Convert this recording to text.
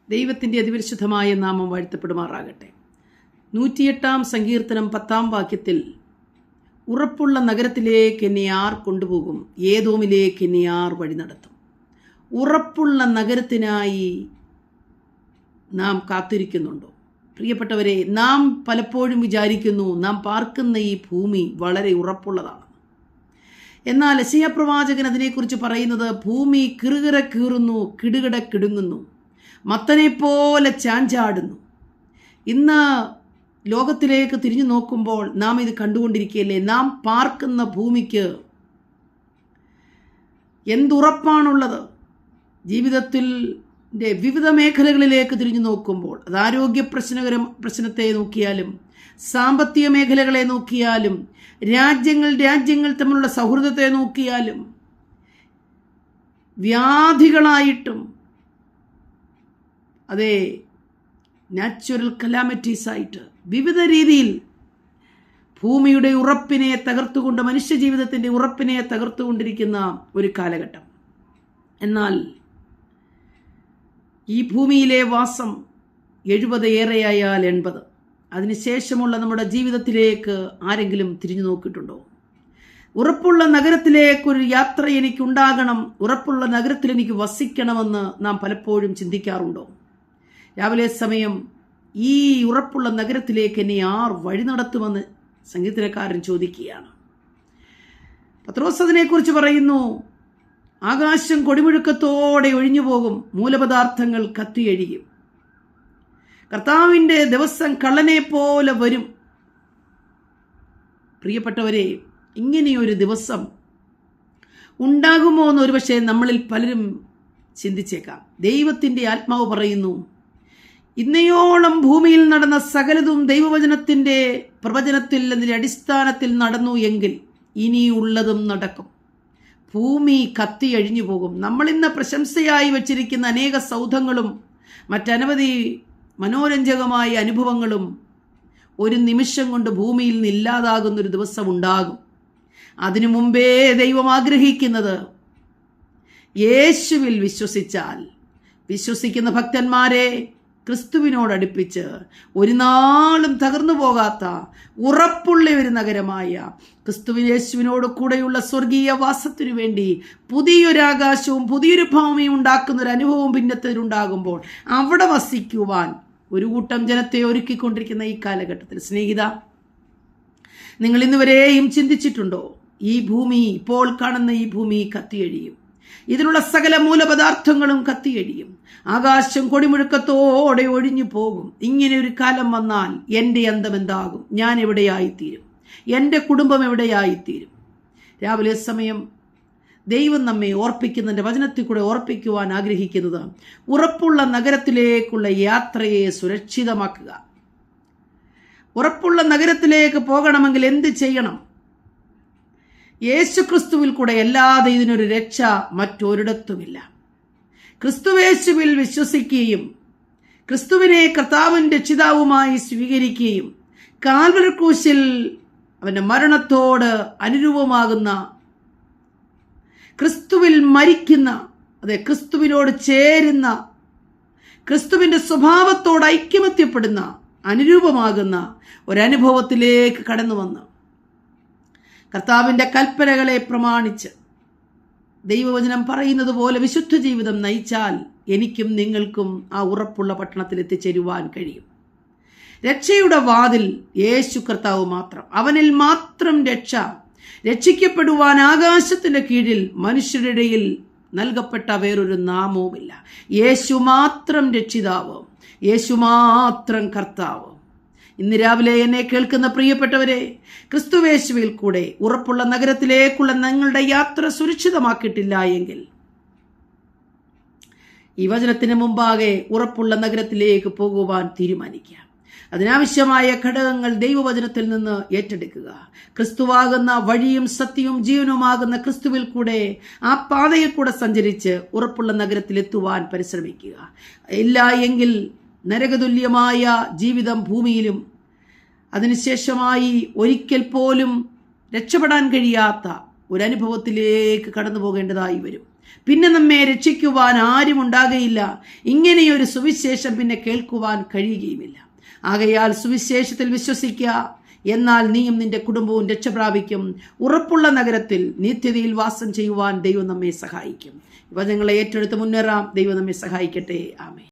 ദൈവത്തിൻ്റെ അതിപരിശുദ്ധമായ നാമം വാഴ്ത്തപ്പെടുമാറാകട്ടെ. 108 സങ്കീർത്തനം 10 വാക്യത്തിൽ, ഉറപ്പുള്ള നഗരത്തിലേക്ക് എന്നെ ആർ കൊണ്ടുപോകും, ഏദോമിലേക്ക് എന്നെ ആർ വഴി നടത്തും. ഉറപ്പുള്ള നഗരത്തിനായി നാം കാത്തിരിക്കുന്നുണ്ടോ? പ്രിയപ്പെട്ടവരെ, നാം പലപ്പോഴും വിചാരിക്കുന്നു നാം പാർക്കുന്ന ഈ ഭൂമി വളരെ ഉറപ്പുള്ളതാണ്. എന്നാൽ യെശയ്യാ പ്രവാചകൻ അതിനെക്കുറിച്ച് പറയുന്നത്, ഭൂമി കിറുകിറ കീറുന്നു, കിടുകിട കിടുങ്ങുന്നു, മത്തനെ പോലെ ചാഞ്ചാടുന്നു. ഇന്ന് ലോകത്തിലേക്ക് തിരിഞ്ഞു നോക്കുമ്പോൾ നാം ഇത് കണ്ടുകൊണ്ടിരിക്കുകയല്ലേ. നാം പാർക്കുന്ന ഭൂമിക്ക് എന്തുറപ്പാണുള്ളത്? ജീവിതത്തിൽ വിവിധ മേഖലകളിലേക്ക് തിരിഞ്ഞു നോക്കുമ്പോൾ, അത് ആരോഗ്യ പ്രശ്നത്തെ നോക്കിയാലും, സാമ്പത്തിക മേഖലകളെ നോക്കിയാലും, രാജ്യങ്ങൾ തമ്മിലുള്ള സൗഹൃദത്തെ നോക്കിയാലും, വ്യാധികളായിട്ടും, അതെ, നാച്ചുറൽ കലാമിറ്റീസ് ആയിട്ട് വിവിധ രീതിയിൽ ഭൂമിയുടെ ഉറപ്പിനെ തകർത്തുകൊണ്ട്, മനുഷ്യജീവിതത്തിൻ്റെ ഉറപ്പിനെ തകർത്തുകൊണ്ടിരിക്കുന്ന ഒരു കാലഘട്ടം. എന്നാൽ ഈ ഭൂമിയിലെ വാസം 70 ഏറെയായാൽ 80, അതിനുശേഷമുള്ള നമ്മുടെ ജീവിതത്തിലേക്ക് ആരെങ്കിലും തിരിഞ്ഞു നോക്കിയിട്ടുണ്ടോ? ഉറപ്പുള്ള നഗരത്തിലേക്കൊരു യാത്ര എനിക്കുണ്ടാകണം, ഉറപ്പുള്ള നഗരത്തിൽ എനിക്ക് വസിക്കണമെന്ന് നാം പലപ്പോഴും ചിന്തിക്കാറുണ്ടോ? രാവിലെ സമയം ഈ ഉറപ്പുള്ള നഗരത്തിലേക്ക് എന്നെ ആർ വഴി നടത്തുമെന്ന് സംഗീതക്കാരൻ ചോദിക്കുകയാണ്. പത്രോസ് അതിനെക്കുറിച്ച് പറയുന്നു, ആകാശം കൊടിമുഴക്കത്തോടെ ഒഴിഞ്ഞു പോകും, മൂലപദാർത്ഥങ്ങൾ കത്തിയഴിയും. കർത്താവിൻ്റെ ദിവസം കള്ളനെ പോലെ വരും. പ്രിയപ്പെട്ടവരെ, ഇങ്ങനെയൊരു ദിവസം ഉണ്ടാകുമോ എന്ന് ഒരുപക്ഷെ നമ്മളിൽ പലരും ചിന്തിച്ചേക്കാം. ദൈവത്തിൻ്റെ ആത്മാവ് പറയുന്നു, ഇന്നയോളം ഭൂമിയിൽ നടന്ന സകലതും ദൈവവചനത്തിൻ്റെ പ്രവചനത്തിൽ, അതിൻ്റെ അടിസ്ഥാനത്തിൽ നടന്നു എങ്കിൽ ഇനിയുള്ളതും നടക്കും. ഭൂമി കത്തിയഴിഞ്ഞു പോകും. നമ്മളിന്ന് പ്രശംസയായി വച്ചിരിക്കുന്ന അനേക സൗധങ്ങളും മറ്റനവധി മനോരഞ്ജകമായ അനുഭവങ്ങളും ഒരു നിമിഷം കൊണ്ട് ഭൂമിയിൽ നിന്ന് ഇല്ലാതാകുന്നൊരു ദിവസം ഉണ്ടാകും. അതിനു മുമ്പേ ദൈവം ആഗ്രഹിക്കുന്നത്, യേശുവിൽ വിശ്വസിക്കുന്ന ഭക്തന്മാരെ ക്രിസ്തുവിനോടടുപ്പിച്ച് ഒരു നാളും തകർന്നു പോകാത്ത ഉറപ്പുള്ള ഒരു നഗരമായ യേശുവിനോട് കൂടെയുള്ള സ്വർഗീയ വാസത്തിനു വേണ്ടി പുതിയൊരാകാശവും പുതിയൊരു ഭൂമിയും ഉണ്ടാക്കുന്ന ഒരു അനുഭവം ഭിന്നത്തിലുണ്ടാകുമ്പോൾ അവിടെ വസിക്കുവാൻ ഒരു കൂട്ടം ജനത്തെ ഒരുക്കിക്കൊണ്ടിരിക്കുന്ന ഈ കാലഘട്ടത്തിൽ, സ്നേഹിത, നിങ്ങൾ ഇന്നുവരെയും ചിന്തിച്ചിട്ടുണ്ടോ? ഈ ഭൂമി, ഇപ്പോൾ കാണുന്ന ഈ ഭൂമി കത്തിയഴിയും. ഇതിലുള്ള സകല മൂലപദാർത്ഥങ്ങളും കത്തിയഴിയും. ആകാശം കൊടിമുഴക്കത്തോടെ ഒഴിഞ്ഞു പോകും. ഇങ്ങനെ ഒരു കാലം വന്നാൽ എൻ്റെ അന്തം എന്താകും? ഞാൻ എവിടെയായിത്തീരും? എൻ്റെ കുടുംബം എവിടെയായിത്തീരും? രാവിലെ സമയം ദൈവം നമ്മെ ഓർപ്പിക്കുന്നതിൻ്റെ വചനത്തിൽ കൂടെ ഓർപ്പിക്കുവാൻ ആഗ്രഹിക്കുന്നത്, ഉറപ്പുള്ള നഗരത്തിലേക്കുള്ള യാത്രയെ സുരക്ഷിതമാക്കുക. ഉറപ്പുള്ള നഗരത്തിലേക്ക് പോകണമെങ്കിൽ എന്ത് ചെയ്യണം? യേശുക്രിസ്തുവിൽ കൂടെ അല്ലാതെ ഇതിനൊരു രക്ഷ മറ്റൊരിടത്തുമില്ല. ക്രിസ്തുവേശുവിൽ വിശ്വസിക്കുകയും ക്രിസ്തുവിനെ കർത്താവിൻ്റെ രക്ഷിതാവുമായി സ്വീകരിക്കുകയും കാൽവരി ക്രൂശിൽ അവൻ്റെ മരണത്തോട് അനുരൂപമാകുന്ന, ക്രിസ്തുവിൽ മരിക്കുന്ന, അതെ, ക്രിസ്തുവിനോട് ചേരുന്ന, ക്രിസ്തുവിൻ്റെ സ്വഭാവത്തോട് ഐക്യമത്യപ്പെടുന്ന, അനുരൂപമാകുന്ന ഒരനുഭവത്തിലേക്ക് കടന്നു വന്ന് കർത്താവിൻ്റെ കൽപ്പനകളെ പ്രമാണിച്ച് ദൈവവചനം പറയുന്നത് പോലെ വിശുദ്ധ ജീവിതം നയിച്ചാൽ എനിക്കും നിങ്ങൾക്കും ആ ഉറപ്പുള്ള പട്ടണത്തിൽ എത്തിച്ചേരുവാൻ കഴിയും. രക്ഷയുടെ വാതിൽ യേശു കർത്താവ് മാത്രം. അവനിൽ മാത്രം രക്ഷ. രക്ഷിക്കപ്പെടുവാൻ ആകാശത്തിൻ്റെ കീഴിൽ മനുഷ്യരുടെ ഇടയിൽ നൽകപ്പെട്ട വേറൊരു നാമവുമില്ല. യേശു മാത്രം രക്ഷിതാവ്, യേശു മാത്രം കർത്താവ്. ഇന്ന് രാവിലെ എന്നെ കേൾക്കുന്ന പ്രിയപ്പെട്ടവരെ, ക്രിസ്തുവേശുവിൽ കൂടെ ഉറപ്പുള്ള നഗരത്തിലേക്കുള്ള നിങ്ങളുടെ യാത്ര സുരക്ഷിതമാക്കിയിട്ടില്ല എങ്കിൽ ഈ വചനത്തിന് മുമ്പാകെ ഉറപ്പുള്ള നഗരത്തിലേക്ക് പോകുവാൻ തീരുമാനിക്കുക. അതിനാവശ്യമായ ഘടകങ്ങൾ ദൈവവചനത്തിൽ നിന്ന് ഏറ്റെടുക്കുക. ക്രിസ്തുവാകുന്ന വഴിയും സത്യവും ജീവനുമാകുന്ന ക്രിസ്തുവിൽ കൂടെ, ആ പാതയിൽ കൂടെ സഞ്ചരിച്ച് ഉറപ്പുള്ള നഗരത്തിലെത്തുവാൻ പരിശ്രമിക്കുക. ഇല്ല എങ്കിൽ നരകതുല്യമായ ജീവിതം ഭൂമിയിലും അതിനുശേഷമായി ഒരിക്കൽ പോലും രക്ഷപ്പെടാൻ കഴിയാത്ത ഒരനുഭവത്തിലേക്ക് കടന്നു പോകേണ്ടതായി വരും. പിന്നെ നമ്മെ രക്ഷിക്കുവാൻ ആരും ഉണ്ടാകുകയില്ല. ഇങ്ങനെയൊരു സുവിശേഷം പിന്നെ കേൾക്കുവാൻ കഴിയുകയുമില്ല. ആകയാൽ സുവിശേഷത്തിൽ വിശ്വസിക്കുക, എന്നാൽ നീയും നിന്റെ കുടുംബവും രക്ഷ പ്രാപിക്കും. ഉറപ്പുള്ള നഗരത്തിൽ നിത്യതയിൽ വാസം ചെയ്യുവാൻ ദൈവം നമ്മെ സഹായിക്കും. ഇവ ഞങ്ങളെ ഏറ്റെടുത്ത് മുന്നേറാം. ദൈവം നമ്മെ സഹായിക്കട്ടെ. ആമേൻ.